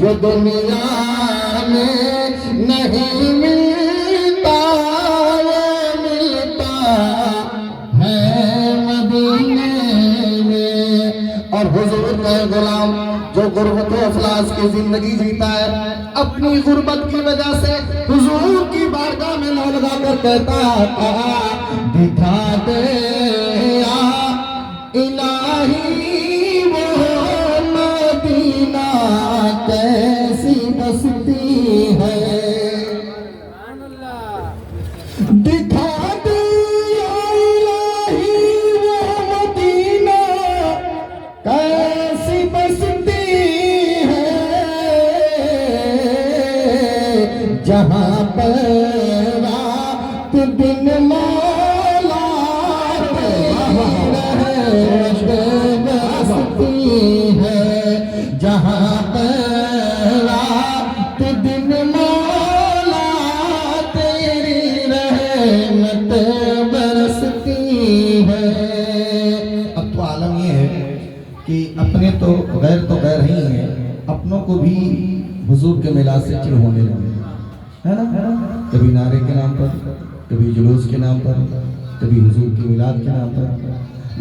جو دنیا میں نہیں ملتا یہ ملتا ہے مدینے میں۔ اور حضور کا غلام جو غربت و افلاس کی زندگی جیتا ہے، اپنی غربت کی وجہ سے حضور کی بارگاہ میں لو لگا کر کہتا ہے دکھا دے یا الہی وہ مدینہ کیسی بستی ہے، دکھا دے یا الہی وہ مدینہ کیسی بستی ہے، جہاں پر رات دن مولا بستی ہے، جہاں پر رات دن مولا تیری رحمت برستی ہے۔ اب تو عالم یہ ہے کہ اپنے تو غیر ہی ہیں، اپنوں کو بھی حضور کے میلاد سے چڑ ہونے لگے ہے نا، کبھی نعرے کے نام پر، کبھی جلوس کے نام پر، کبھی حضور کے میلاد کے نام پر۔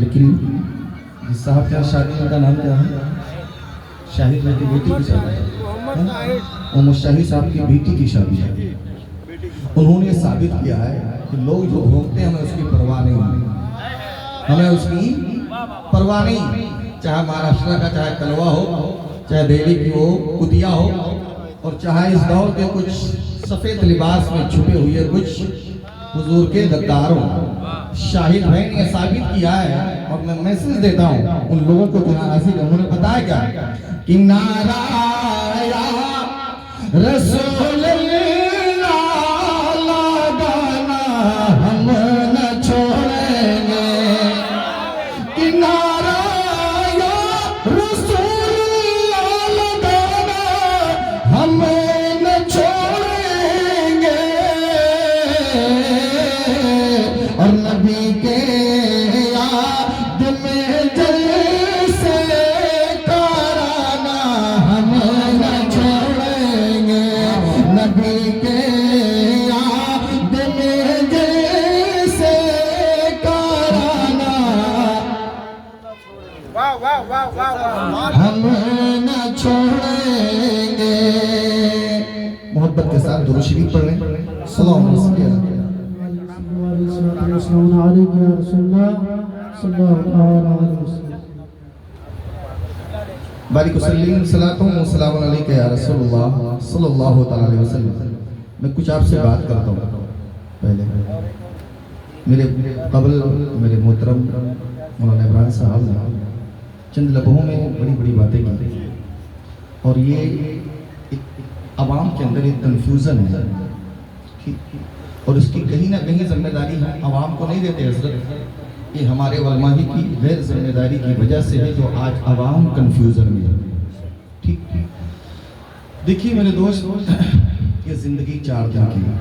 لیکن جس صاحب کا شادی کا نام کیا ہے؟ شاہد کی بیٹی کی شادی ہے، محمد شاہد صاحب کی بیٹی کی شادی ہے۔ انہوں نے ثابت کیا ہے کہ لوگ جو بھوگتے ہیں ہمیں اس کی پرواہ نہیں، ہمیں اس کی پرواہ نہیں، چاہے مہاراشٹر کا چاہے کلوا ہو، چاہے دہلی کی ہو کتیا ہو، اور چاہے اس دور کے کچھ سفید لباس میں چھپے ہوئے کچھ حضور کے غداروں۔ شاہد بھائی نے ثابت کیا ہے، اور میں میسج دیتا ہوں ان لوگوں کو جو ناراضی انہوں نے بتایا کیا کہ نعرہ یا رسول اللہ لگانا ہم نہ چھوڑیں گے، کہ نعرہ یا رسول اللہ لگانا ہم نہ چھوڑیں گے، اور نبی کے یاد میں جلسے کرانا ہم نہ چھوڑیں گے، نبی کے یاد میں جلسے کرانا ہم نہ چھوڑیں گے۔ محبت کے ساتھ درود شریف پڑھ لیں، صلی اللہ علیہ وسلم۔ السلام علیکم یا رسول اللہ صلی اللہ علیہ وسلم۔ بارک وسلم صلاۃ و سلام علیک یا رسول اللہ صلی اللہ تعالی علیہ وسلم۔ میں کچھ آپ سے بات کرتا ہوں۔ پہلے میرے قبل میرے محترم مولانا عمران صاحب نے چند لمحوں میں بڑی بڑی باتیں کی، اور یہ عوام کے اندر ایک کنفیوژن ہے، اور اس کی کہیں نہ کہیں ذمہ داری ہم عوام کو نہیں دیتے حضرت، یہ ہمارے علماء کی غیر ذمہ داری کی وجہ سے ہے جو آج عوام کنفیوژن میں ہے۔ ٹھیک دیکھیے میرے دوست، یہ زندگی 4 دن کی ہے،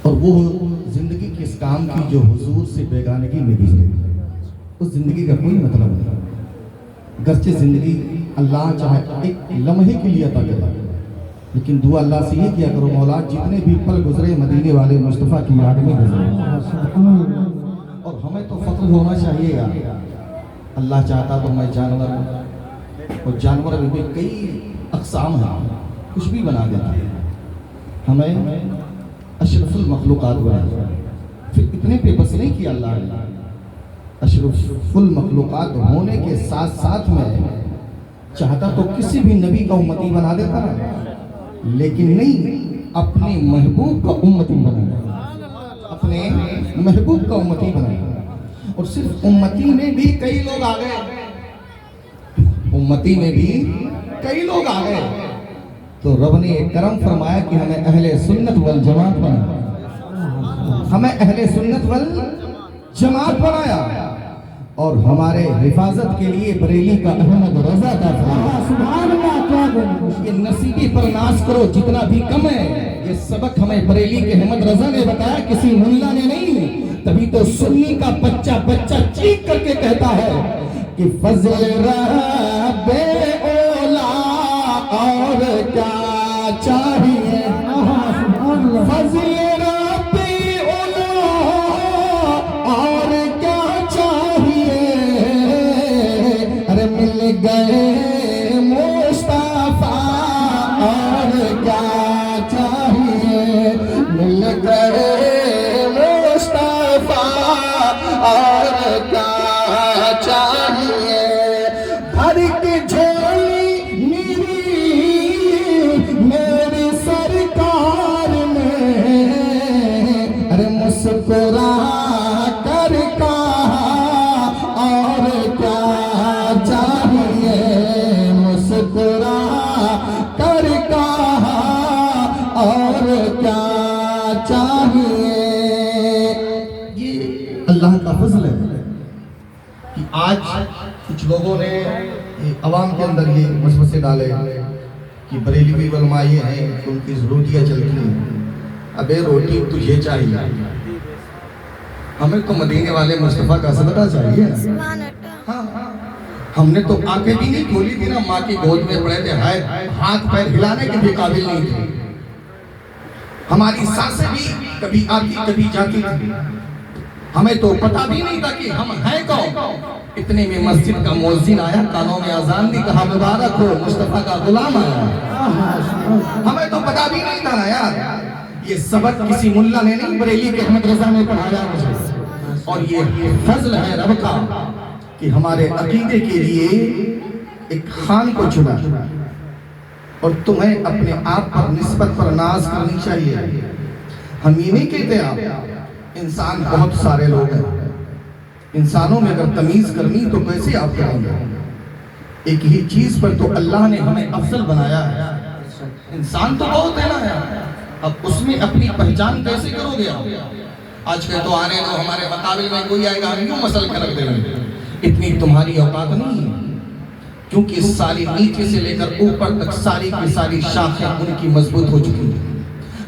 اور وہ زندگی کس کام کی جو حضور سے بیگانگی میں گزرے، اس زندگی کا کوئی مطلب نہیں۔ گرچہ زندگی اللہ چاہے ایک لمحے کے لیے عطا کرے، لیکن دعا اللہ سے یہ کیا کرو مولا جتنے بھی پل گزرے مدینے والے مصطفیٰ کی یاد میں گزرے۔ اور ہمیں تو فخر ہونا چاہیے گا، اللہ چاہتا تو میں جانور، اور جانور میں بھی کئی اقسام ہیں، کچھ بھی بنا دیتا ہے، ہمیں اشرف المخلوقات بنا، پھر اتنے پہ بس نہیں کیا اللہ نے، اشرف المخلوقات ہونے کے ساتھ ساتھ میں چاہتا تو کسی بھی نبی کا امتی بنا دیتا نا، لیکن نہیں، اپنے محبوب کا امتی بنایا، اپنے محبوب کا امتی بنایا۔ اور صرف امتی میں بھی کئی لوگ آ گئے، امتی میں بھی کئی لوگ آ گئے، تو رب نے کرم فرمایا کہ ہمیں اہل سنت والجماعت بنایا، ہمیں اہل سنت والجماعت بنایا، اور ہمارے حفاظت کے لیے بریلی کا احمد رضا کا فرمایا۔ سبحان اللہ، کیا بولیں، یہ نصیبی پر ناز کرو جتنا بھی کم ہے، یہ سبق ہمیں بریلی کے احمد رضا نے بتایا، کسی ملا نے نہیں۔ تبھی تو سنی کا بچہ چیخ کر کے کہتا ہے کہ فضل رب اولا چاہیے سبحان اللہ فضل ربی اولا اور کیا چاہیے ارے مل گئے مصطفیٰ اور کیا چاہیے مل گئے مصطفیٰ اور کیا چاہیے بھر کے جھولی میری سرکار نے ارے مسکرا کر کہا اور کیا چاہیے مسکرا کر کہا اور کیا چاہیے یہ اللہ کا فضل ہے کہ آج کچھ لوگوں نے عوام کے اندر یہ وسوسے ڈالے کہ بریلوی علماء یہ ہیں کہ ان کی روٹیاں چلتی ہیں ابے روٹی تجھے چاہیے ہمیں تو مدینے والے مصطفیٰ کا صدقہ چاہیے ہاں ہم نے تو آنکھیں بھی نہیں کھولی تھی نا ماں کی گود میں پڑے تھے ہاتھ پیر ہلانے کے بھی قابل نہیں تھے ہماری سانسیں بھی کبھی آتی کبھی جاتی تھی ہمیں تو پتہ بھی نہیں تھا کہ ہم ہیں کون اتنے میں مسجد کا مؤذن آیا کانوں میں اذان دی کہا مبارک ہو مصطفیٰ کا غلام آیا ہمیں تو پتہ بھی نہیں تھا نا یار یہ سبق کسی ملا نے نہیں بریلی کے احمد رضا نے پڑھایا مجھے اور یہ فضل ہے رب کا کہ ہمارے عقیدے کے لیے ایک خان کو چنا اور تمہیں اپنے آپ پر نسبت پر ناز کرنی چاہیے ہم یہ نہیں کہتے آپ انسان بہت سارے لوگ ہیں انسانوں میں اگر تمیز کرنی تو کیسے آپ کریں گے ایک ہی چیز پر تو اللہ نے ہمیں افضل بنایا ہے انسان تو بہت ہے نا یار اب اس میں اپنی پہچان کیسے کرو گے آج کل تو آنے دو ہمارے مقابل میں کوئی آئے گا ہم کیوں مسل کر رکھ دیں گے اتنی تمہاری اوقات نہیں ہے کیونکہ ساری نیچے سے لے کر اوپر تک ساری کی ساری شاخیں ان کی مضبوط ہو چکی ہیں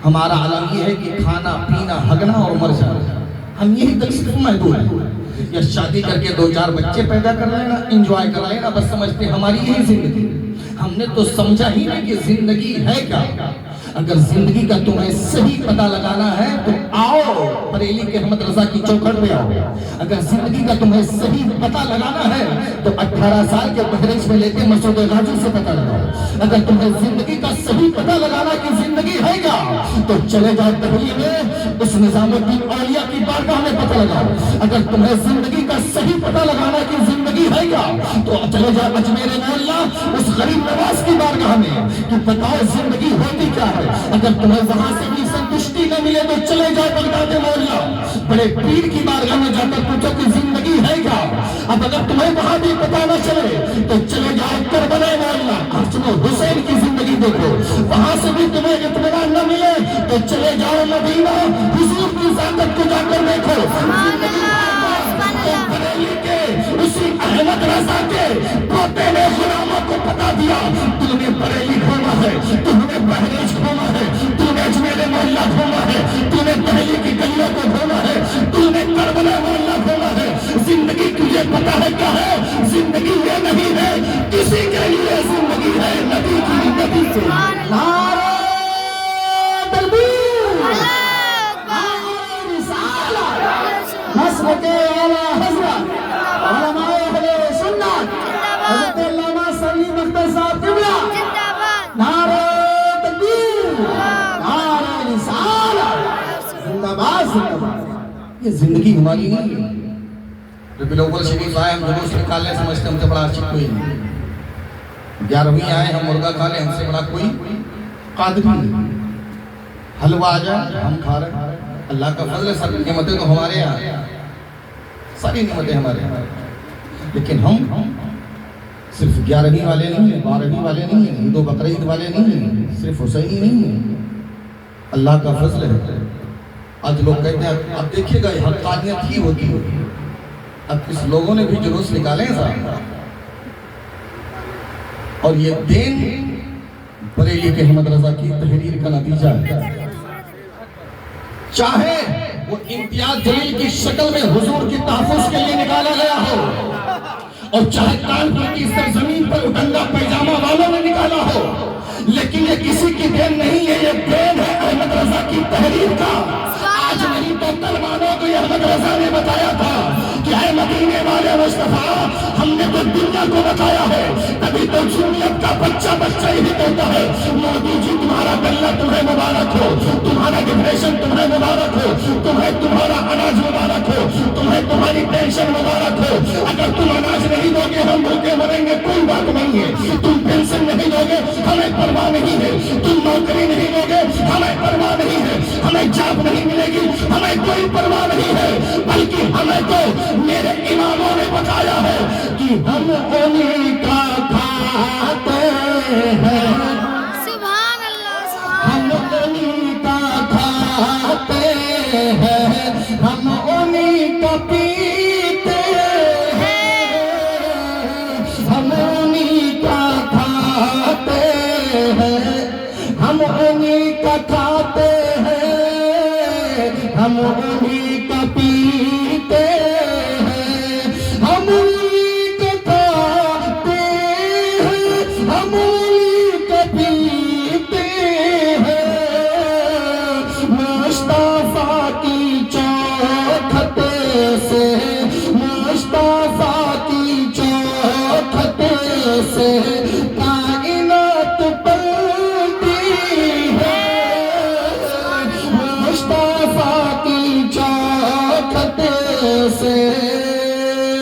ہمارا عالم یہ ہے کہ کھانا پینا ہگنا اور مر جانا ہم یہی تک صرف محدود ہیں یا شادی کر کے 2-4 بچے پیدا کر رہے ہیں نا انجوائے کر رہے ہیں نا بس سمجھتے ہیں ہماری یہی زندگی ہم نے تو سمجھا ہی نہیں کہ زندگی ہے کیا اگر زندگی کا تمہیں صحیح پتہ لگانا ہے تو آؤ بریلی کے احمد رضا کی چوکھٹ پہ آؤ اگر زندگی کا تمہیں صحیح پتہ لگانا ہے تو 18 سال کے بہریج میں لے کے مسعود غازی سے پتہ لگاؤ اگر تمہیں زندگی کا صحیح پتہ لگانا کہ زندگی ہے کیا تو چلے جاؤ دہلی میں اس نظام الدین اولیاء کی بارگاہ میں پتہ لگاؤ اگر تمہیں زندگی کا صحیح پتہ لگانا کہ زندگی ہے کیا تو چلے جاؤ اجمیر مولا اس غریب نواز کی بارگاہ میں کہ بتاؤ زندگی ہوتی کیا ہے اگر تمہیں وہاں سے بھی سنتشٹی نہ ملے تو چلے جاؤ بغداد مولا بڑے پیر کی بارگاہ میں جا کر پوچھو کہ زندگی ہے کیا اب اگر تمہیں وہاں بھی پتہ نہ چلے تو چلے جاؤ کربلا مولا حسن حسین کی زندگی دیکھو وہاں سے بھی تمہیں اطمینان نہ ملے تو چلے جاؤ مدینہ حضور کی ذات کو جا کر دیکھو بریلی کے اسی احمد رضا کے پوتے نے غلاموں کو بتا دیا تو نے بریلی گھوما ہے تو نے بہریج گھوما ہے تو نے اجمیر مولا گھوما ہے تو نے دہلی کی گلیوں کو گھوما ہے تو نے کربلا مولا گھوما ہے زندگی تجھے پتا ہے کیا ہے زندگی یہ نہیں ہے کسی کے لیے زندگی ہے نبی کی نبی سے نعرہ تکبیر نعرہ رسالت مسلک اعلی حضرت علماء اہل سنت حضرت علامہ سلیم اختر صاحب قبلہ نعرہ تکبیر نعرہ رسالت زندہ باد زندہ باد یہ زندگی ہماری نہیں ہے ربیع الاول شریف آئے ہم جلوس نکالنے سمجھتے ہم سے بڑا عاشق کوئی نہیں 11ویں آئے ہم مرغا کھا لیں ہم سے بڑا کوئی قادری نہیں حلوہ آ جائے ہم کھا رہے ہیں اللہ کا فضل ہے ساری نعمتیں تو ہمارے یہاں ساری نعمتیں ہمارے یہاں لیکن ہم صرف 11ویں والے نہیں ہیں 12ویں والے نہیں ہیں عید و بقرعید والے نہیں ہیں صرف حسینی نہیں ہیں اللہ کا فضل ہے آج لوگ کہتے ہیں اب دیکھیے گا یہ حقانیت ہی ہوتی ہوگی اب کچھ لوگوں نے بھی جلوس نکالے ہیں صاحب اور یہ دین بریلی کے احمد رضا کی تحریر کا نتیجہ ہے چاہے وہ امتیاز جلیل کی شکل میں حضور کی تحفظ کے لیے نکالا گیا ہو اور چاہے کانپور کی سرزمین پر اٹھنگا پیجامہ والوں نے نکالا ہو لیکن یہ کسی کی دین نہیں ہے، یہ دین ہے احمد رضا کی تحریر کا۔ آج نہیں تو کل والوں کو یہ احمد رضا نے بتایا تھا کہ اے مدینے والے مصطفیٰ، ہم نے تو دنیا کو بتایا ہے، تبھی تو جمعیت کا بچہ بچہ ہی کہتا ہے مودی جی تمہارا گلہ تمہیں مبارک ہو، تمہارا ڈپریشن تمہیں مبارک ہو، تمہیں تمہارا اناج مبارک ہو، تمہیں تمہاری پینشن مبارک ہو۔ اگر تم اناج نہیں دو گے ہم بھوکے مریں گے، کوئی بات نہیں ہے۔ تم پینشن نہیں دو گے ہمیں پرواہ نہیں ہے، تم نوکری نہیں دو گے ہمیں پرواہ نہیں ہے، ہمیں جاب نہیں ملے گی ہمیں کوئی پرواہ نہیں ہے، بلکہ ہمیں تو میرے اماموں نے بتایا ہے کہ ہم انہیں کا کھاتے ہیں، سبحان اللہ ہم انہیں کا کھاتے ہیں، ہم انہیں کا پیتے ہیں، ہم انہیں کا کھاتے ہیں، ہم انہیں کا کھاتے ہیں، ہم انہیں کا پیتے ہیں، ہم انہیں کا کھاتے ہیں، ہم انہیں کا پیتے ہیں، مصطفیٰ کی چوکھٹ سے، مصطفیٰ کی چوکھٹ سے کائنات پلتی ہے، مصطفیٰ کی چوکھٹ سے۔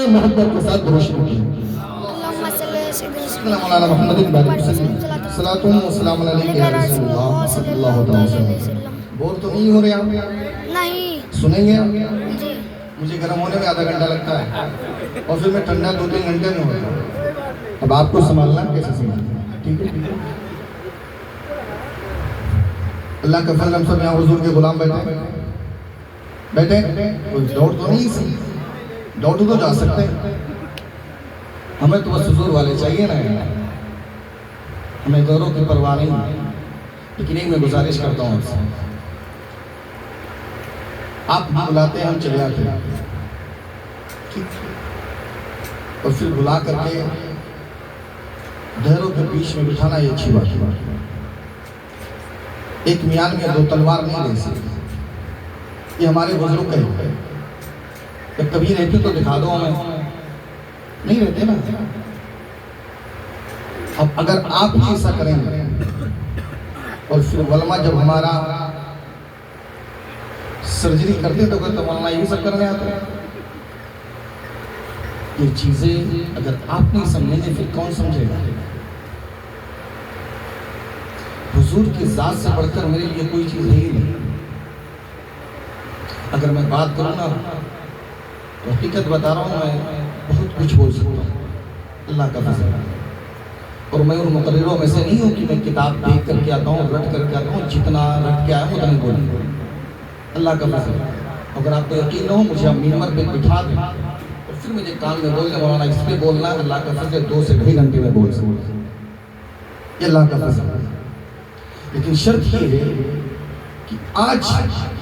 محبت کے ساتھ درود شریف اللہم صلی علی سیدنا مولانا محمد بن صلاۃ و سلام علیہ یا رسول اللہ صلی اللہ تعالی وسلم۔ بور تو نہیں ہو رہے آپ؟ نہیں سنیں گے آپ؟ جی مجھے گرم ہونے میں آدھا گھنٹہ لگتا ہے اور پھر میں ٹھنڈا 2-3 گھنٹے میں ہوتا ہوں۔ اب آپ کو سنبھالنا کیسے سنبھالنا، ٹھیک ہے؟ اللہ کا فضل، ہم سب یہاں حضور کے غلام بیٹھے کوئی دوڑ تو نہیں سی، دوڑ تو جا سکتے ہیں، ہمیں تو بس حضور والے چاہیے نا، ہمیں دوروں کی پرواہ نہیں۔ لیکن ایک میں گزارش کرتا ہوں آپ سے، آپ بلاتے ہیں ہم چلے آتے ہیں، اور پھر بلا کر کے ڈھیروں کے بیچ میں بٹھانا یہ اچھی بات ہے۔ ایک میان میں 2 تلوار نہیں رہ سکتی، یہ ہمارے بزرگ کہتے ہیں۔ جب کبھی رہتے تو دکھا دو ہمیں، نہیں رہتے نا۔ اب اگر آپ ہی ایسا کریں گے اور پھر علماء جب ہمارا سرجری کرتے تو کہتے مولانا یہ سب کرنے آتے ہیں۔ یہ چیزیں اگر آپ نہیں سمجھیں گے پھر کون سمجھے گا؟ حضور کی ذات سے بڑھ کر میرے لیے کوئی چیز ہے ہی نہیں۔ اگر میں بات کروں نا تو حقیقت بتا رہا ہوں، میں بہت کچھ بول سکتا ہوں، اللہ کا فضل ہے۔ اور میں ان مقرروں میں سے نہیں ہوں کہ میں کتاب دیکھ کر کے آتا ہوں، رٹ کر کے آتا ہوں، جتنا رٹ کے آیا ہوں اتنا بولوں، اللہ کا فضل ہے۔ اگر آپ کو یقین نہ ہو مجھے آپ ممبر پہ بٹھا دیں اور پھر مجھے کان میں بول دیں مولانا اس پہ بولنا ہے، اللہ کا فضل ہے 2 سے 2.5 گھنٹے میں بول سکتا ہوں، یہ اللہ کا فضل ہے۔ لیکن شرط یہ ہے کہ آج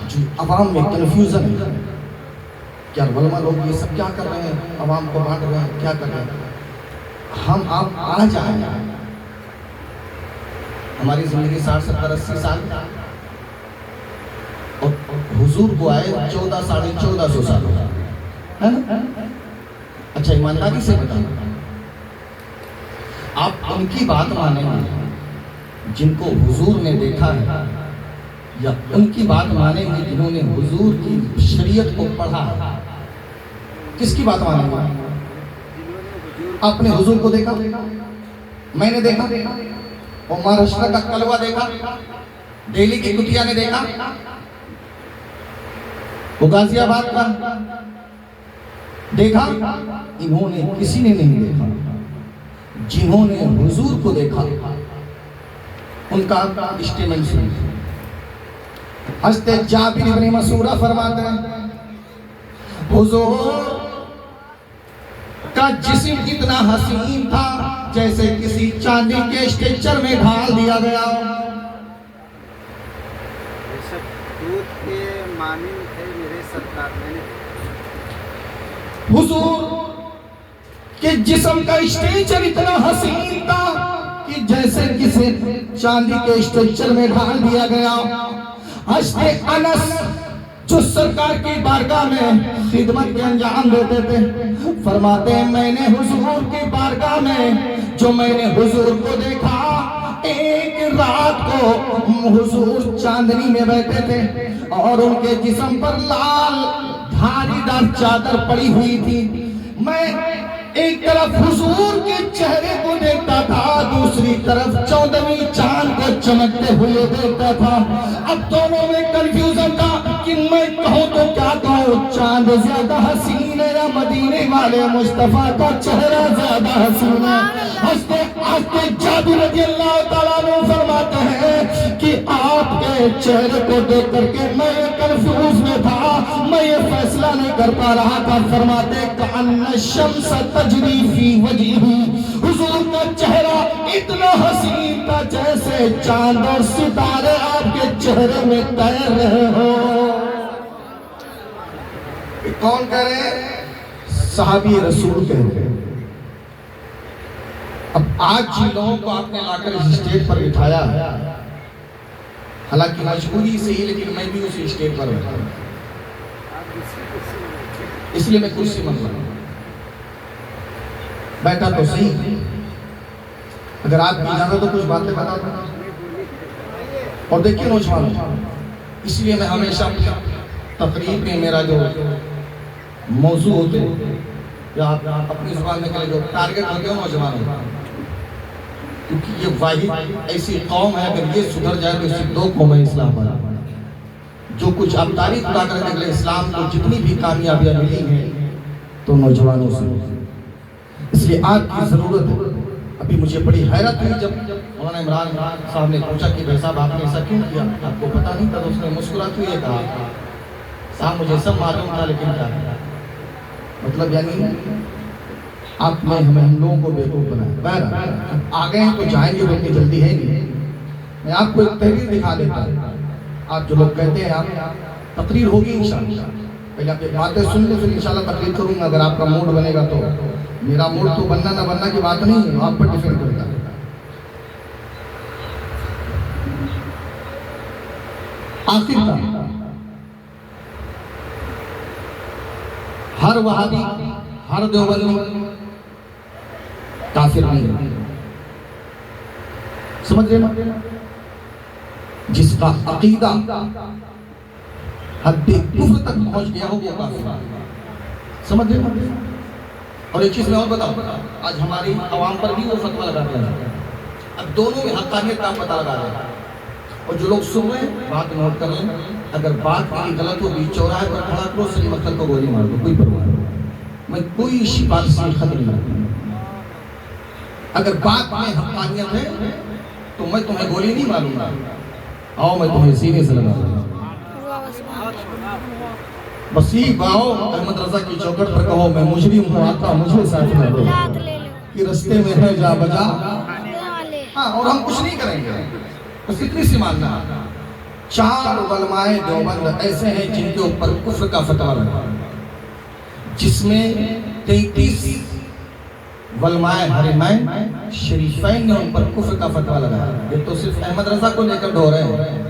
جو عوام میں کنفیوژن ہے، کیا علماء لوگ یہ سب کیا کر رہے ہیں، عوام کو بانٹ رہے ہیں، کیا کر رہے ہیں؟ ہم آپ آج آئے ہیں، ہماری زندگی 60-70-80 سال اور حضور کو آئے 1400-1450 سال ہے نا؟ اچھا ایمانداری سے بتائیں، آپ ان کی بات مانیں گے جن کو حضور نے دیکھا ہے، یا ان کی بات مانیں گے جنہوں نے حضور کی شریعت کو پڑھا ہے؟ کس کی بات مانیں گے؟ آپ نے حضور کو دیکھا، میں نے دیکھا، اور مہاراشٹر کا کلوا دیکھا، دہلی کی کتیا نے دیکھا، وہ غازی آباد کا دیکھا، انہوں نے کسی نے نہیں دیکھا۔ جنہوں نے حضور کو دیکھا ان کا اسٹیٹمنٹ سنیے۔ حضرت جابر بن مسعود فرماتے ہیں حضور کا جسم اتنا حسین تھا جیسے کسی چاندی کے اسٹرکچر میں ڈھال دیا گیا۔ دودھ کے مانند تھے میرے سرکار، میں نے حضور کے جسم کا اسٹرکچر اتنا حسین تھا کہ جیسے ایسے کسی چاندی کے اسٹرکچر میں ڈھال دیا گیا. حضرت انس جو سرکار کی بارگاہ میں خدمت کے انجام دیتے تھے فرماتے ہیں میں نے حضور کی بارگاہ میں جو میں نے حضور کو دیکھا ایک رات کو حضور چاندنی میں بیٹھے تھے اور ان کے جسم پر لال دھاری دار چادر پڑی ہوئی تھی. میں ایک طرف حضور کے چہرے کو دیکھتا تھا دوسری طرف 14ویں چاند کو چمکتے ہوئے دیکھتا تھا. اب دونوں میں کنفیوژن تھا کہ میں کہوں تو کیا کہوں, چاند زیادہ حسین ہے یا مدینے والے مصطفیٰ کا چہرہ زیادہ حسین ہے. حضرت جابر رضی اللہ تعالیٰ عنہ فرماتے ہیں کہ آپ کے چہرے کو دیکھ کر کے میں کنفیوز میں تھا, میں یہ فیصلہ نہیں کر پا رہا تھا. فرماتے کأن الشمس تجری فی وجہی, حضور کا چہرہ اتنا حسین تھا جیسے چاند اور ستارے آپ کے چہرے میں تیر رہے ہو. کون کہہ رہے ہیں؟ صحابی رسول کہہ رہے ہیں. اب آج جن لوگوں کو آپ نے لا کر اس اسٹیج پر بٹھایا حالانکہ مجبوری سے ہی, لیکن میں بھی اسی اسٹیج پر بیٹھا ہوں اس لیے میں کرسی منگوا ہوں. بیٹھا تو صحیح, اگر آپ کی اجازت تو کچھ باتیں بتا دوں. اور دیکھیے نوجوانوں, اس لیے میں ہمیشہ تقریب میں میرا جو موضوع ہوتے یا آپ اپنی زبان میں کہے جو ٹارگٹ ہوتے ہیں نوجوانوں, کیونکہ یہ واحد ایسی قوم ہے اگر یہ سدھر جائے تو اسی 2 قومیں اسلام والا. جو کچھ اب تاریخ ادا کرنے کے لیے اسلام کو جتنی بھی کامیابیاں ملی ہیں تو نوجوانوں سے. اس لیے آپ کی ضرورت ہے. ابھی مجھے بڑی حیرت ہوئی جب مولانا عمران صاحب نے پوچھا کہ بھائی صاحب آپ نے ایسا کیوں کیا, آپ کو پتا نہیں تھا. تو اس نے مسکراتے ہوئے کہا صاحب مجھے سب معلوم تھا لیکن کیا مطلب یعنی آپ نے ہم لوگوں کو بیوقوف بنایا. بہرحال آ گئے ہیں تو جائیں گے, اتنی جلدی ہے نہیں. میں آپ کو ایک تحریر دکھا دیتا ہوں. آپ جو لوگ کہتے ہیں آپ تقریر ہوگی انشاءاللہ, پہلے آپ یہ باتیں سن لیں پھر انشاءاللہ تقریر کروں گا. اگر آپ کا موڈ بنے گا تو, میرا موڈ تو بننا نہ بننا کی بات نہیں ہے, آپ پر ڈیپینڈ کرتا ہے. آخر کا ہر وہابی ہر دیوبندی کافر نہیں ہے, سمجھ رہے نا. جس کا عقیدہ حد کفر تک پہنچ گیا ہو وہ کافر, سمجھ رہے نا. اور ایک چیز میں اور بتاؤں, آج ہماری عوام پر بھی وہ فتویٰ لگاتے ہیں. اب دونوں میں حقانیت کا پتہ لگا رہے ہیں. اور جو لوگ سن رہے ہیں بات نوٹ کر لیں, اگر بات میری غلط ہوگی چوراہے پر کھڑا کرو سلیم اختر کو گولی مار دو, کوئی پرواہ نہیں, میں کوئی بات سے خطر نہیں کرتا. اگر بات میں حقانیت ہے تو میں تمہیں گولی نہیں ماروں گا, آؤ میں تمہیں سینے سے لگا دوں گا. بس یہ باؤ احمد رضا کی چوکٹ پر کہو میں مجرم ہوں, آقا مجھے ساتھ میں دو کہ رستے میں ہے جا بجا. ہاں, اور ہم کچھ نہیں کریں گے, بس اتنی سی ماننا. 4 علماء دیوبند ایسے ہیں جن کے اوپر کفر کا فتویٰ لگا, جس میں 33 علماء حرمین شریفین نے ان پر کفر کا فتویٰ لگایا. یہ تو صرف احمد رضا کو لے کر ڈھو رہے ہیں.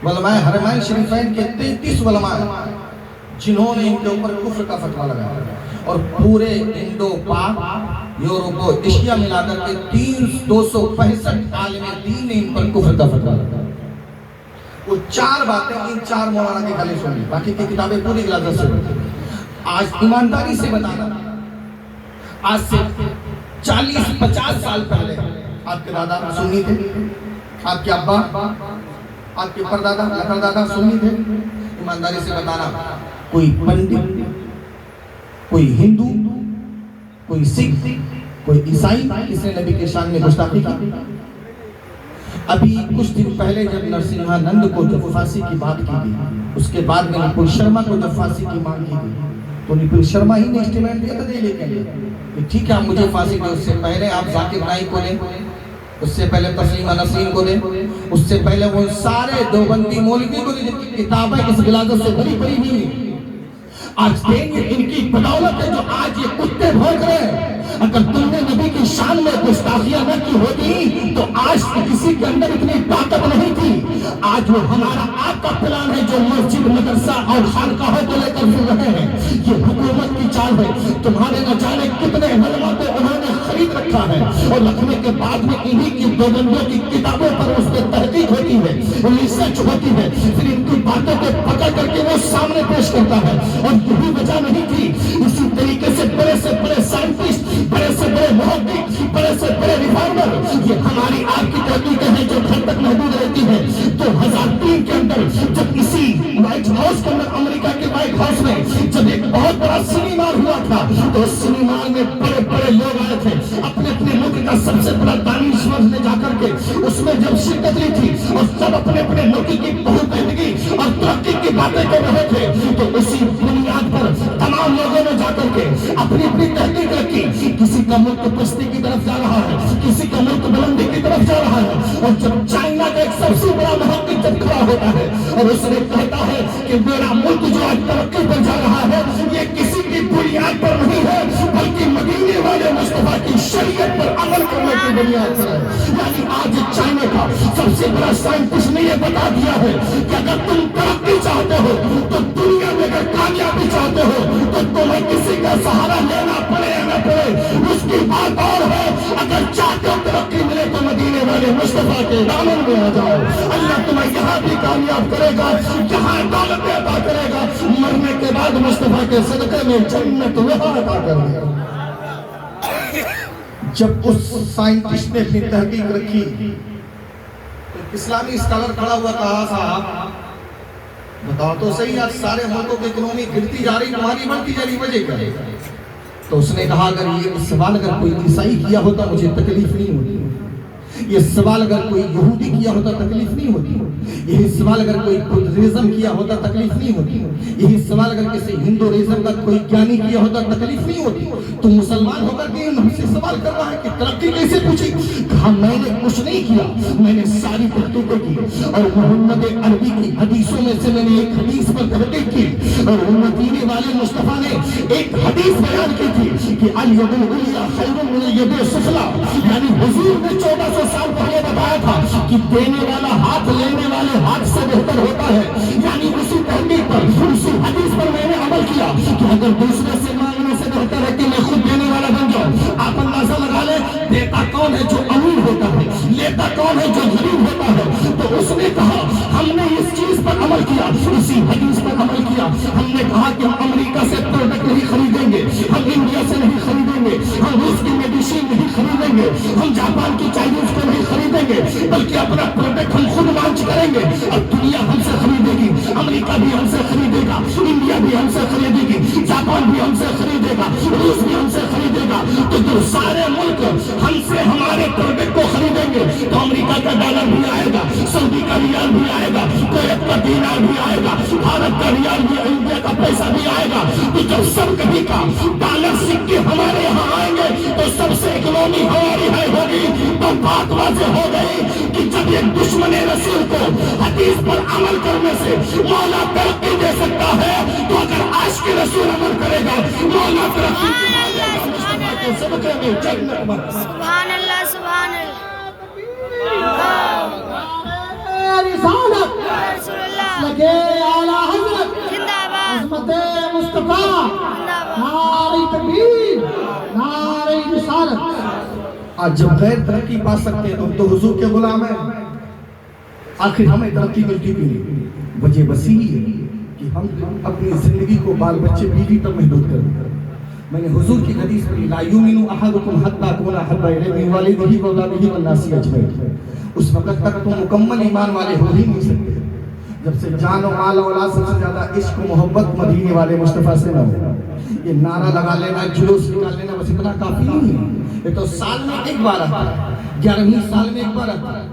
علماء حرمین شریفین کے 33 علماء جنہوں نے ان کے اوپر کفر کا فتویٰ لگایا, اور پورے انڈو پاک یورپ و ایشیا ملا کر کے 265 عالم دین نے ان پر کفر کا فتویٰ لگایا. وہ 4 باتیں ان 4 مولانا کے گلے سن لی, باقی کی کتابیں پوری غلط سے پڑھی. آج ایمانداری سے بتانا, آج سے 40-50 سال پہلے آپ کے دادا سنی تھے, آپ کے ابا آپ کے پردادا لکردادا سنی تھے. ایمانداری سے بتانا, کوئی پنڈت, کوئی ہندو, کوئی سکھ, کوئی عیسائی کس نے نبی کے شان میں گستاخی کی؟ ابھی کچھ دن پہلے جب نرسمہا نند کو جب پھانسی کی بات کی گئی, اس کے بعد میں نپل شرما کو جب پھانسی کی مانگ کی گئی تو نپل شرما ہی نے اسٹیٹمنٹ دیا تھا دے کے لیے ٹھیک ہے آپ مجھے پھانسی دیں. اس سے پہلے آپ ذاکر نائک کو لیں, اس سے پہلے تسلیمہ نسرین کو لیں, اس سے پہلے وہ سارے دیوبندی مولوی کو لیں جن کی کتابیں اس غلاظت سے بھری پڑی ہوئی. آج دیں گے ان کی بدولت ہے جو آج یہ کتے بھونک رہے ہیں. اگر تم نے نبی کی شان میں گستاخیاں نہ کی ہوتی تو آج کسی کے اندر اتنی طاقت نہیں تھی. آج وہ ہمارا آپ کا پلان ہے جو مسجد مدرسہ اور خانقاہوں کو لے کر پھر رہے ہیں. یہ حکومت کی چال ہے. تمہارے نہ جانے کتنے علماء کو انہوں نے خرید رکھا ہے اور رکھنے کے بعد میں انہی کی دیوبندیوں کی کتابوں پر اس پہ تحقیق ہوتی ہے, ریسرچ ہوتی ہے, پھر ان کی باتوں کو پکڑ کر کے وہ سامنے پیش کرتا ہے. اور یہی وجہ نہیں تھی. اسی طریقے سے بڑے سائنٹسٹ, بڑے سے بڑے محقق, بڑے سے بڑے ریفارمر, یہ ہماری آپ کی تحقیقیں ہیں جو گھر تک محدود رہتی ہیں. 2003 کے اندر جب اسی وائٹ ہاؤس کے اندر, امریکہ کے وائٹ ہاؤس میں جب ایک بہت بڑا سنیمار ہوا تھا تو اس سنیمار میں بڑے بڑے لوگ آئے تھے. اپنے اپنے ملک کا سب سے بڑا دانشور نے جا کر کے اس میں جب شرکت لی تھی اور سب اپنے اپنے ملک کی بہتری اور ترقی کی باتیں کر رہے تھے, تو اسی بنیاد پر تمام لوگوں نے جا کر کے اپنی اپنی تحقیق رکھی. کسی کا ملک پستی کی طرف جا رہا ہے, کسی کا ملک بلندی کی طرف جا رہا ہے. اور جب چائنا کا ایک سب سے بڑا محقق جب کھڑا ہوتا ہے اور اس نے کہتا ہے کہ میرا ملک جو آج ترقی پر جا رہا ہے یہ کسی کی بنیاد پر نہیں ہے بلکہ مدینے والے مصطفیٰ کی شریعت پر عمل کرنے کی بنیاد پر ہے. یعنی آج چائنا کا سب سے بڑا سائنٹسٹ نے یہ بتا دیا ہے کہ اگر تم ترقی چاہتے ہو تو دنیا میں اگر کامیابی چاہتے ہو تو تمہیں کسی کا سہارا لینا پڑے یا نہ پڑے, اس کی بات اور ہے. اگر چاہتے ہو ترقی ملے تو مدینے والے مصطفیٰ کے دامن میں آ جاؤ. اللہ تمہیں یہاں بھی کامیاب کرے گا, جہاں دولت عطا کرے گا, مرنے کے بعد مصطفیٰ کے صدقے میں جنت وہاں عطا کر دے گا. جب اس سائنٹسٹ نے اپنی تحقیق رکھی تو اسلامی اسکالر کھڑا ہوا, کہا صاحب بتاؤ تو صحیح, آج سارے ملکوں کی اکنومی گرتی جا رہی, تمہاری بڑھتی جا رہی, وجہ کیا ہے؟ تو اس نے کہا اگر یہ سوال اگر کوئی عیسائی کیا ہوتا مجھے تکلیف نہیں ہوتی, یہ سوال اگر کوئی یہودی کیا ہوتا تکلیف نہیں ہوتی, یہی سوال اگر کوئی بدھزم کیا ہوتا تکلیف نہیں ہوتی, یہی سوال اگر کسی ہندوازم کا کوئی گیانی کیا ہوتا تکلیف نہیں ہوتی. تو مسلمان ہو کر کے ہم سے سوال کر رہا ہے کہ ترقی کیسے پوچھی؟ کہا میں نے کچھ نہیں کیا, میں نے ساری تحقیقیں کی اور محمد عربی کی حدیثوں میں سے میں نے ایک حدیث پر تحقیق کی اور مدینے والے مصطفیٰ نے ایک حدیث بیان کی تھی کہ الید العلیٰ خیر من الید السفلیٰ. یعنی حضور نے 1400 سال پہلے بتایا تھا کہ دینے والا ہاتھ لینے والے ہاتھ سے بہتر ہوتا ہے. یعنی اسی تحقیق پر, اسی حدیث پر میں نے عمل کیا کہ اگر دوسرے سے مانگنے سے بہتر ہے کہ میں خود دینے والا بن جاؤں. آپ اندازہ لگا لیں دیتا کون ہے جو امیر ہوتا ہے, لیتا کون ہے جو غریب ہوتا ہے. تو اس نے کہا ہم نے اس چیز پر عمل کیا, اسی حدیث پر عمل کیا. ہم نے کہا کہ ہم امریکہ سے پروڈکٹ نہیں خریدیں گے, ہم انڈیا سے نہیں خریدیں گے, ہم روس کی میڈیسین نہیں خریدیں گے, ہم جاپان کی چائنیز کو نہیں خریدیں گے, بلکہ اپنا پروڈکٹ ہم خود لانچ کریں گے. اب دنیا ہم سے خریدے گی, امریکہ بھی ہم سے خریدے گا, انڈیا بھی ہم سے خریدے گی, جاپان بھی ہم سے خریدے گا, روس بھی ہم سے خریدے گا. تو جو سارے ملک ہم سے ہمارے پروڈکٹ کو خریدیں گے تو امریکہ کا ڈالر بھی آئے گا, سعودی کا ریال بھی آئے گا, کویت کا دینار بھی آئے گا, بھارت کا ریال بھی, انڈیا کا پیسہ بھی آئے گا. تو جب سب کبھی کا ڈالر سکے ہمارے یہاں آئیں گے تو سب سے اکنومی ہماری ہے ہوگی. تو بات واضح ہو گئی کہ جب ایک دشمن رسول کو حدیث پر عمل کرنے سے مولا ترقی دے سکتا ہے تو اگر عاشق کے رسول عمل کرے گا مولا ترقی دے گا. مصطفیٰ کے صدقے میں جنت میں. سبحان اللہ, سبحان اللہ, رسالت رسول اللہ لگے اعلیٰ حضرت زندہ باد, عظمت مصطفیٰ, زندہ باد. نعرہ تکبیر, نعرہ رسالت. آج جب غیر ترقی پا سکتے ہیں تو حضور کے غلام ہیں. آخر ہمیں ترقی ملتی بھی نہیں. وجہ بس یہی ہے کہ ہم اپنی زندگی کو بال بچے بیوی تک محدود کر دیا. میں نے حضور کی حدیث پڑھی لا یؤمن احدکم حتی اکون احب الیہ من والدہ واولادہ والناس اجمعین. اس وقت تک تم مکمل ایمان والے ہو ہی نہیں سکتے جب سے جان و مال و اولاد سب سے زیادہ عشق و محبت مدینے والے مصطفیٰ سے نہ ہو. یہ نعرہ لگا لینا, جلوس نکال لینا بس اتنا کافی نہیں ہے. یہ تو سال میں ایک بار آتا ہے, 11ویں سال میں ایک بار آتا ہے.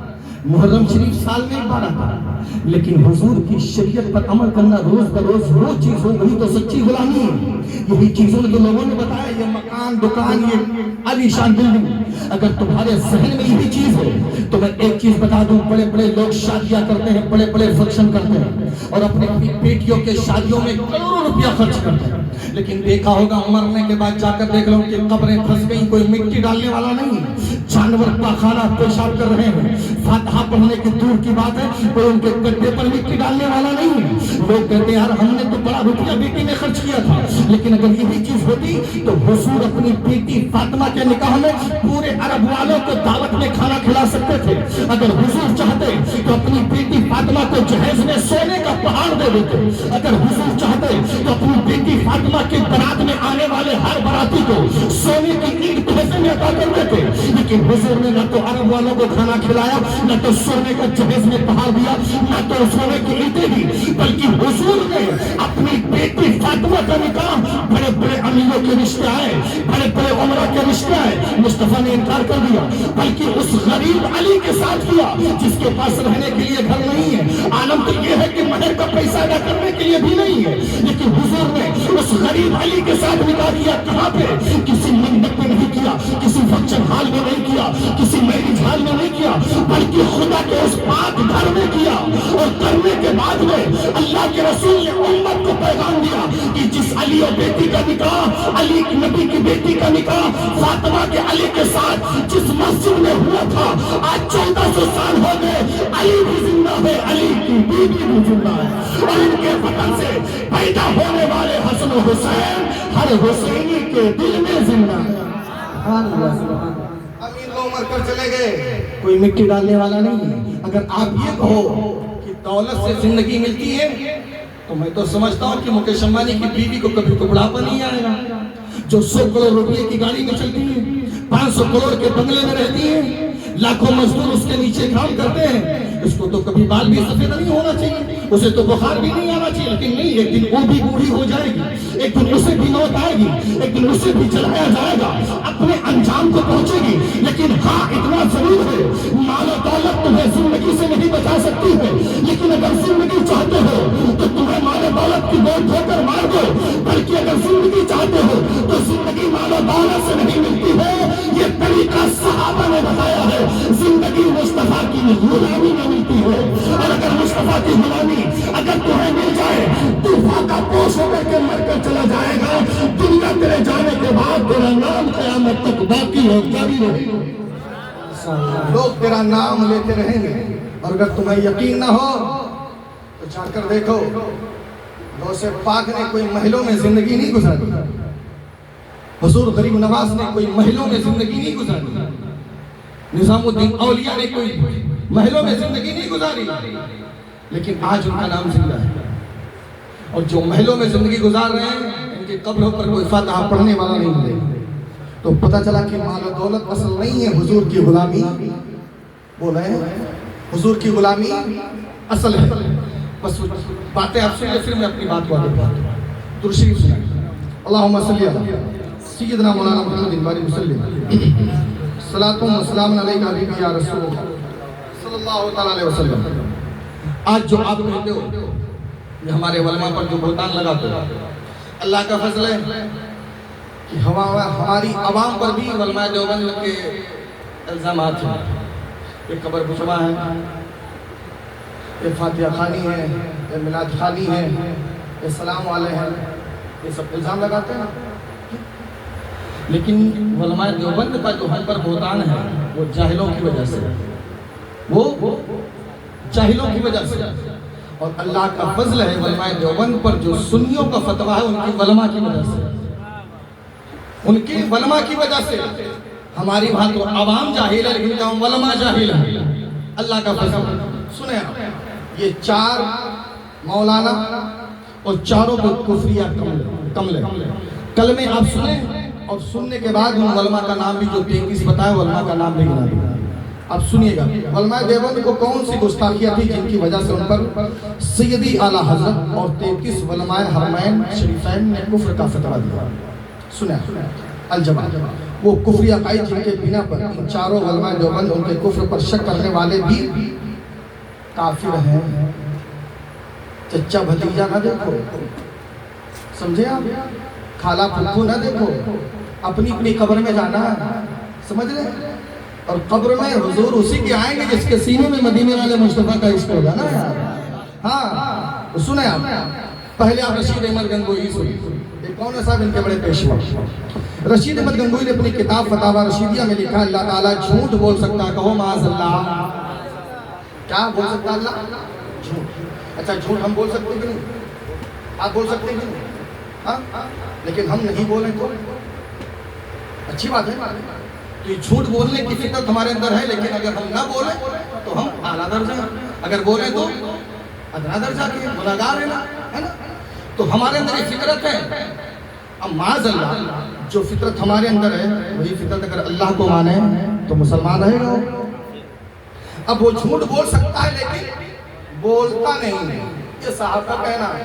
محرم شریف سال میں ایک بار آتا ہے، لیکن حضور کی شریعت پر عمل کرنا روز بروز وہ چیز ہو گئی تو سچی غلامی ہے۔ یہی چیزوں نے تو لوگوں نے بتایا، یہ مکان دکان، یہ عالی شان بلڈنگ، اگر تمہارے ذہن میں یہی چیز ہے تو میں ایک چیز بتا دوں، بڑے بڑے لوگ شادیاں کرتے ہیں، بڑے بڑے فنکشن کرتے ہیں اور اپنی بیٹیوں کے شادیوں میں کروڑوں روپیہ خرچ کرتے ہیں، لیکن دیکھا ہوگا مرنے کے بعد جا کر دیکھ لو کہ قبریں پھنس گئی، کوئی مٹی ڈالنے والا نہیں، جانور پاخانہ پیشاب کر رہے ہیں، فاتحہ پڑھنے کی دور کی بات ہے، کوئی ان کے گڈھے پر مٹی ڈالنے والا نہیں ہے۔ لوگ کہتے ہیں یار ہم نے تو بڑا روپیہ بیٹی میں خرچ کیا تھا، لیکن اگر یہی چیز ہوتی تو حضور اپنی بیٹی فاطمہ کے نکاح میں پورے عرب والوں کو دعوت میں کھانا کھلا سکتے تھے۔ اگر حضور چاہتے تو اپنی بیٹی فاطمہ کو جہیز میں سونے کا پہاڑ دے دیتے، اگر حضور چاہتے تو اپنی بیٹی فاطمہ کی برات میں آنے والے ہر باراتی کو سونے کی اینٹ تحفے میں عطا کر دیتے، لیکن حضور نے نہ تو عرب والوں کو کھانا کھلایا، نہ تو سونے کا جہیز میں پہاڑ دیا، نہ تو سونے کی اینٹیں دی، بلکہ حضور نے اپنی بیٹی فاطمہ کا نکاح بڑے بڑے امیروں کے رشتے آئے، بڑے بڑے عمرہ کے رشتے آئے، مصطفیٰ نے انکار کر دیا، بلکہ اس غریب علی کے ساتھ کیا جس کے پاس رہنے کے لیے گھر نہیں ہے۔ عالم تو یہ ہے کہ مہر کا پیسہ ادا کرنے کے لیے بھی نہیں ہے، لیکن حضور نے اس غریب علی کے ساتھ نکاح کیا۔ کہاں پہ؟ کسی منڈپ میں نہیں کیا، کسی فنکشن ہال میں نہیں کیا، کسی میرج ہال میں نہیں کیا، بلکہ خدا کے اس پاک گھر میں کیا، اور کرنے کے بعد میں اللہ کے رسول نے امت کو پیغام دیا کہ جس علی اور بیٹی کا نکاح، علی نبی کی بیٹی کا نکاح فاطمہ کے علی کے ساتھ جس مسجد میں ہوا تھا، آج 1400 سال ہو گئے، علی بھی زندہ ہے، علی کی بیوی بھی زندہ ہے، اور ان کے وطن سے پیدا ہونے والے حسن و حسین ہر حسینی کے دل میں زندہ ہے۔ امیر لوگ مر کر چلے گئے، کوئی مٹی ڈالنے والا نہیں ہے۔ اگر آپ یہ کہو کہ دولت سے زندگی ملتی ہے تو میں تو سمجھتا ہوں کہ مکیش امبانی کی بیوی کو کبھی تو بڑھاپا نہیں آئے گا، جو 100 کروڑ روپے کی گاڑی میں چلتی ہے، 500 کروڑ کے بنگلے میں رہتی ہے، لاکھوں مزدور اس کے نیچے کام کرتے ہیں، اس کو تو کبھی بال بھی سفید نہیں ہونا چاہیے، اسے تو بخار بھی نہیں آنا چاہیے، لیکن نہیں، ایک دن وہ بھی بوڑھی ہو جائے گی، ایک دن اسے بھی موت آئے گی، ایک دن اسے بھی جلایا جائے گا، اپنے انجام کو پہنچے گی، لیکن ہاں اتنا ضرور ہے، مال و دولت تمہیں زندگی سے نہیں بچا سکتی ہے، لیکن اگر زندگی چاہتے ہو تو تمہیں مال و دولت کی بوجھ دھو کر مار دو، بلکہ اگر زندگی چاہتے ہو تو زندگی مال و دولت سے نہیں ملتی ہے، یہ طریقہ صحابہ نے بتایا ہے، زندگی مصطفیٰ کی غلامی میں ملتی ہے، اور اگر مصطفیٰ کی غلامی اگر تمہیں مل جائے، طوفان کا پوش ہو کر کے مر کر چلا جائے گا، دنیا تیرے جانے کے بعد تیرا نام قیامت تک باقی ہو، جاری رہے گا، لوگ تیرا نام لیتے رہیں گے۔ اور اگر تمہیں یقین نہ ہو تو جا کر دیکھو، غوث پاک نے کوئی محلوں میں زندگی نہیں گزاری، حضور غریب نواز نے کوئی محلوں میں زندگی نہیں گزاری، نظام الدین اولیاء نے کوئی محلوں میں زندگی نہیں گزاری، لیکن آج ان کا نام زندہ ہے، اور جو محلوں میں زندگی گزار رہے ہیں ان کے قبروں پر کوئی فاتحہ پڑھنے والا نہیں ملے، تو پتہ چلا کہ مال و دولت اصل نہیں ہے، حضور کی غلامی بول رہے ہیں، حضور کی غلامی اصل ہے۔ بس باتیں آپ سنیں، پھر میں اپنی بات کو آگے بڑھاتا ہوں۔ درود شریف سنائیں، اللہم صلی علی سیدنا مولانا محمد بارک وسلم، صلاۃ و سلام علیک حبیبی یا رسول اللہ صلی اللہ تعالی علیہ وسلم۔ آج جو آپ کہتے ہو یہ ہمارے علماء پر جو بہتان لگاتے ہو، اللہ کا فضل ہے کہ ہماری عوام پر بھی علماء دیوبند کے الزامات ہیں، یہ قبر بچوا ہے، یہ فاتحہ خانی ہے، یہ میلاد خانی ہے، یہ سلام والے ہیں، یہ سب الزام لگاتے ہیں، لیکن علماء دیوبند کا جو ہم پر بہتان ہے وہ جاہلوں کی وجہ سے، وہ جاہلوں کی وجہ سے، اور اللہ کا فضل ہے علماء دیوبند پر جو سنیوں کا فتویٰ ہے ان کی علماء کی وجہ سے، ان کی علماء کی وجہ سے۔ ہماری بات تو عوام جاہل ہے لیکن ہم علماء جاہل ہیں، اللہ کا فضل۔ سنیں آپ، یہ 4 مولانا اور چاروں پر کفریہ کملے کلمے آپ سنیں، اور سننے کے بعد ان علماء کا نام بھی جو 33 بتائے علماء کا نام بھی گنا دیں۔ آپ سنیے گا علماء دیوبند کو کون سی گستاخیہ تھی جن کی وجہ سے ان پر سیدی اعلیٰ حضرت اور 33 علماء حرمین شریفین نے کفر کا فتویٰ دیا۔ سنیں الجواب، وہ کفری عقائد جن کے بنا پر ان چاروں علماء دیوبند ان کے کفر پر شک کرنے والے بھی کافر ہیں۔ چچا بھتیجا نہ دیکھو، سمجھے آپ، خالہ پھپھو نہ دیکھو، اپنی اپنی قبر میں جانا ہے، سمجھ رہے ہیں؟ اور قبر میں حضور اسی کے آئیں گے جس کے سینے میں مدینے والے مصطفیٰ کا عشق ہوگا نا یار۔ ہاں سنیں آپ، پہلے آپ رشید احمد گنگوئی سنیں، یہ کون ہے صاحب ان کے بڑے پیشوا؟ رشید احمد گنگوئی نے اپنی کتاب فتاوی رشیدیہ میں لکھا اللہ تعالیٰ جھوٹ بول سکتا ہے، کہو معاذ اللہ۔ کیا بول سکتا ہے اللہ؟ جھوٹ۔ اچھا جھوٹ ہم بول سکتے کہ نہیں؟ آپ بول سکتے کہ نہیں؟ ہاں لیکن ہم نہیں بولیں تو اچھی بات ہے کہ جھوٹ بولنے کی فطرت ہمارے اندر ہے، لیکن اگر ہم نہ بولیں تو ہم اعلیٰ درجہ، اگر بولیں تو ادنا درجہ کے گناہگار ہے نا۔ تو ہمارے اندر یہ فطرت ہے، اب معاذ اللہ جو فطرت ہمارے اندر ہے وہی فطرت اگر اللہ کو مانے تو مسلمان رہے گا۔ اب وہ جھوٹ بول سکتا ہے لیکن بولتا نہیں، یہ صاحب کا کہنا ہے۔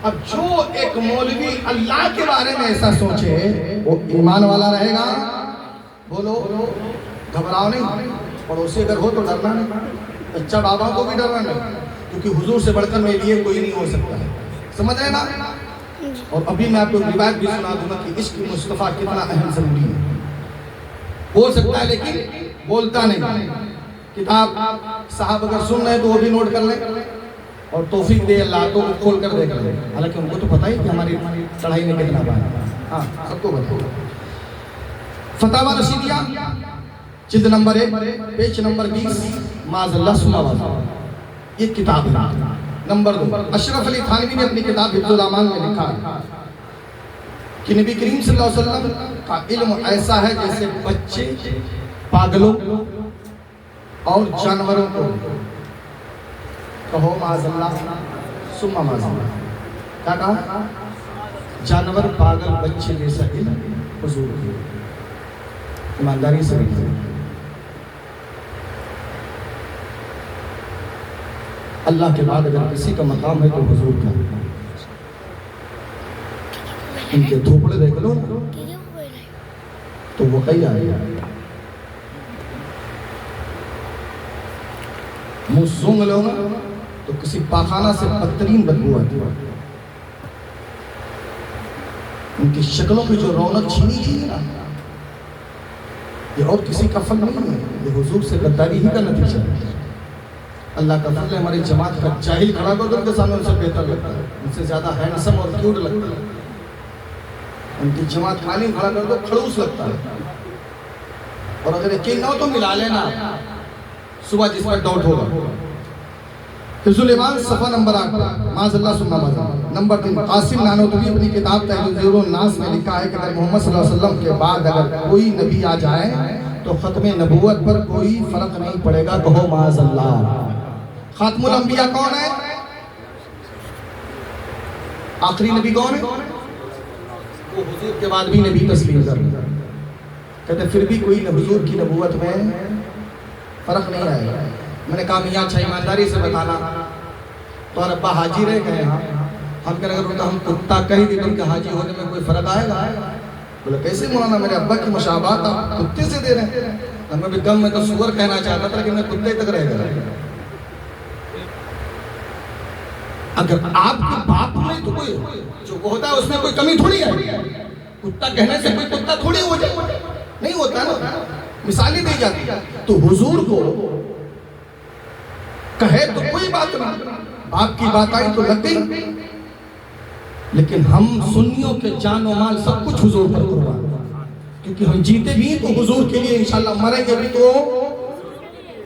اب جو ایک مولوی اللہ کے بارے میں ایسا سوچے وہ ایمان والا رہے گا۔ بولو گھبراؤ نہیں، پڑوسی اگر ہو تو ڈرنا نہیں، بچہ بابا کو بھی ڈرنا نہیں، کیونکہ حضور سے بڑھ کر میرے لیے کوئی نہیں ہو سکتا ہے، سمجھ رہے نا؟ اور ابھی میں آپ کو روایت بھی سنا دوں گا کہ عشق مصطفیٰ کتنا اہم ضروری ہے۔ بول سکتا ہے لیکن بولتا نہیں۔ کتاب صاحب اگر سن رہے ہیں تو وہ بھی نوٹ کر لیں، اور توفیق دے اللہ تو کھول کر دیکھ لیں، حالانکہ ان کو تو پتہ ہی کہ ہماری چڑھائی میں کتنا پائے، ہاں سب کو پتہ ہے۔ فتاوی رشیدیہ جلد نمبر 1 پیج نمبر 20 معاذ اللہ سنا واضح، یہ کتاب ہے۔ نمبر 2 اشرف علی تھانوی نے اپنی کتاب حفظ الامان میں لکھا ہے کہ نبی کریم صلی اللہ علیہ وسلم کا علم ایسا ہے جیسے بچے، پاگلوں اور جانوروں کو، کہو معاذ اللہ ثم معاذ اللہ، کیا کہا؟ جانور، پاگل، بچے جیسا علم حضور کی، ایمانداری سے رکھیں۔ اللہ کے بعد اگر کسی کا مقام ہے تو حضور کا، ان کے دھوپڑے دیکھ لو تو وہ کئی آئے، منہ سونگ لو نا تو کسی پاخانہ سے بدترین بدبو آتی ہے۔ ان کی شکلوں کی جو رونق چھینی گئی ہے نا، یہ اور کسی کا فن نہیں ہے، یہ حضور سے غداری ہی کا نتیجہ ہے۔ اللہ کا فضل ہے، ہماری جماعت کا جاہل کھڑا کر دو ان کے سامنے ان سے بہتر لگتا ہے، ان سے زیادہ ہینڈسم اور کیوٹ لگتا ہے۔ ان کی جماعت عالم کھڑا کر دو کھڑوس لگتا ہے، اور اگر یقین نہ ہو تو ملا لینا صبح جس پر ڈاؤٹ ہوگا۔ حفظ الایمان صفحہ نمبر 8 معاذ اللہ سننا مازا۔ نمبر 3 قاسم نانوتوی اپنی کتاب تحذیر الناس میں لکھا ہے کہ اگر محمد صلی اللہ علیہ وسلم کے بعد اگر کوئی نبی آ جائے تو ختم نبوت پر کوئی فرق نہیں پڑے گا، کہو معاذ اللہ۔ خاتم الانبیاء کون ہے؟ آخری نبی کون ہے؟ وہ حضور کے بعد بھی نبی تسلیم کر لیا، کہتے پھر بھی کوئی حضور کی نبوت میں فرق نہیں آئے گا۔ میں نے کہا میاں اچھا ایمانداری سے بتانا، تو اور ابا حاجی رہ گئے ہیں، ہم کہنے اگر ہم کتا کہیں بھی ان کے حاجی ہونے میں کوئی فرق آئے گا؟ بولے کیسے مولانا، میرے ابا کی مشابہت آپ کتے سے دے رہے ہیں؟ ہمیں بھی کم میں تو سور کہنا چاہتا تھا لیکن میں کتے تک رہ گیا۔ اگر آپ کے باپ میں تو کوئی جو ہوتا ہے اس میں کوئی کمی تھوڑی ہے، کتا کہنے سے کوئی کتا تھوڑی ہو جائے، نہیں ہوتا نا، مثالیں دی جاتی۔ تو حضور کو کہے تو کوئی بات نہیں، باپ کی بات آئی تو لگ گئی، لیکن ہم سنیوں کے جان و مال سب کچھ حضور پر قربان، کیونکہ ہم جیتے بھی تو حضور کے لیے انشاءاللہ، مریں گے بھی تو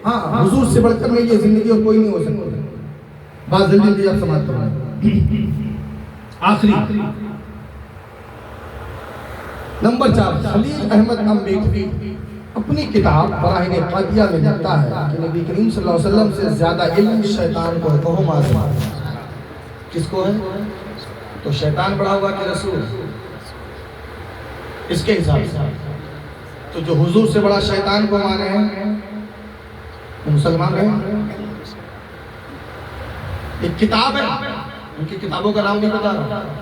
ہاں حضور سے بڑھ کر میں یہ زندگی اور کوئی نہیں ہو سکتا۔ بات جلدی جلدی آپ سماعت کریں۔ آخری نمبر 4 خلیل احمد امبیکوی اپنی کتاب براہین قادیہ میں لکھتا ہے کہ نبی کریم صلی اللہ علیہ وسلم سے زیادہ علم شیطان کو ہے، کہو معاذ اللہ۔ کس کو ہے؟ تو شیطان بڑا ہوا کہ رسول؟ اس کے حساب سے تو جو حضور سے بڑا شیطان کو مانے ہیں وہ مسلمان ہیں۔ ایک کتاب ہے، ان کی کتابوں کا نام بھی بتا رہا ہوں،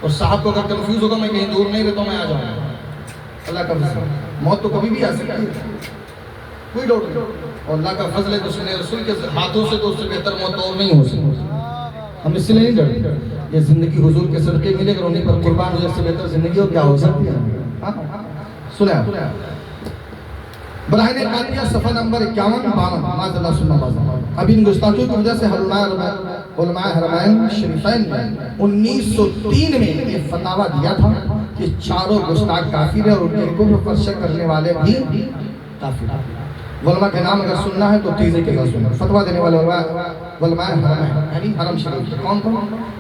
اور صاحب کو اگر کنفیوز ہوگا میں کہیں دور نہیں رہتا ہوں، میں آ جاؤں گا۔ اللہ کا فضل، موت تو کبھی بھی آ سکتی ہے، کوئی ڈاؤٹ نہیں، اور اللہ کا فضل ہے تو سنے رسول کے ہاتھوں سے تو اس سے بہتر موت اور نہیں ہو سکتی، ہم اس سے نہیں ڈرتے، یہ زندگی حضور کے صدقے ملے اگر انہیں پر قربان ہو، اس سے بہتر زندگی ہو کیا ہو سکتی ہے؟ سنیں براہین قادریہ صفحہ نمبر 51-52 معاذ اللہ سننا بازا، اب ان گستاخیوں کی وجہ سے علماء حرمین شریفین نے 1903 میں یہ فتاوہ دیا تھا کہ چاروں گستاخ کافر ہیں اور ان کے کفر پر شک کرنے والے بھی کافر ہیں۔ علماء کے نام اگر سننا ہے تو تیزی کے ساتھ سننا، فتویٰ دینے والے علماء حرمین یعنی حرم شریف، کون کون؟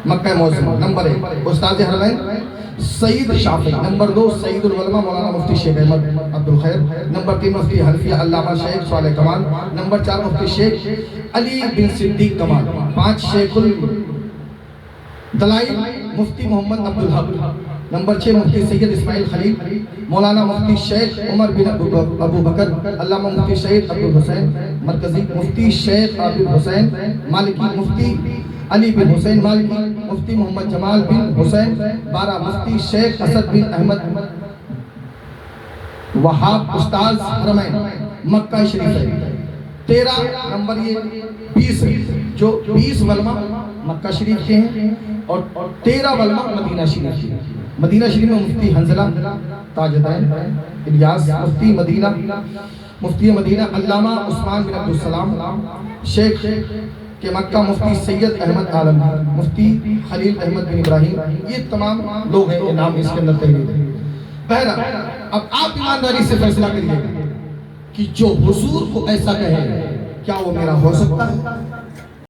مکہ معظمہ، نمبر 1 استاد حرمین سید شافعی، نمبر 2 سید العلماء مولانا مفتی شیخ احمد عبدالخیر، نمبر 3 مفتی حنفیہ علامہ شیخ صالح کمال، نمبر 4 مفتی شیخ علی بن صدیق کمال، 5 شیخ الدلائل مفتی محمد عبدالحق، نمبر 6 مفتی سید اسماعیل خلیل، مولانا مفتی شیخ عمر بن ابو بکر، علامہ مفتی شہید عبدالحسین مرکزی، مفتی شیخ عابد حسین مالکی، مفتی علی بن حسین مالکی، مفتی محمد جمال بن حسین، 12 مفتی شیخ اسد بن احمد وہاب استاذ حرمین مکہ شریف ہے، 13 نمبر یہ 20 جو 20 علماء مکہ شریف کے ہیں اور 13 علماء مدینہ شریف کے ہیں۔ مدینہ شریف میں مفتی حنظلہ تاجدین الیاس، مفتی مدینہ علامہ عثمان بن عبدالسلام، شیخ کہ مکہ مفتی سید احمد عالم، مفتی خلیل احمد بن ابراہیم، یہ تمام لوگ ہیں، یہ نام اس کے اندر تحریر ہے۔ بہرحال اب آپ ایمانداری سے فیصلہ کریے کہ جو حضور کو ایسا کہے کیا وہ میرا ہو سکتا ہے؟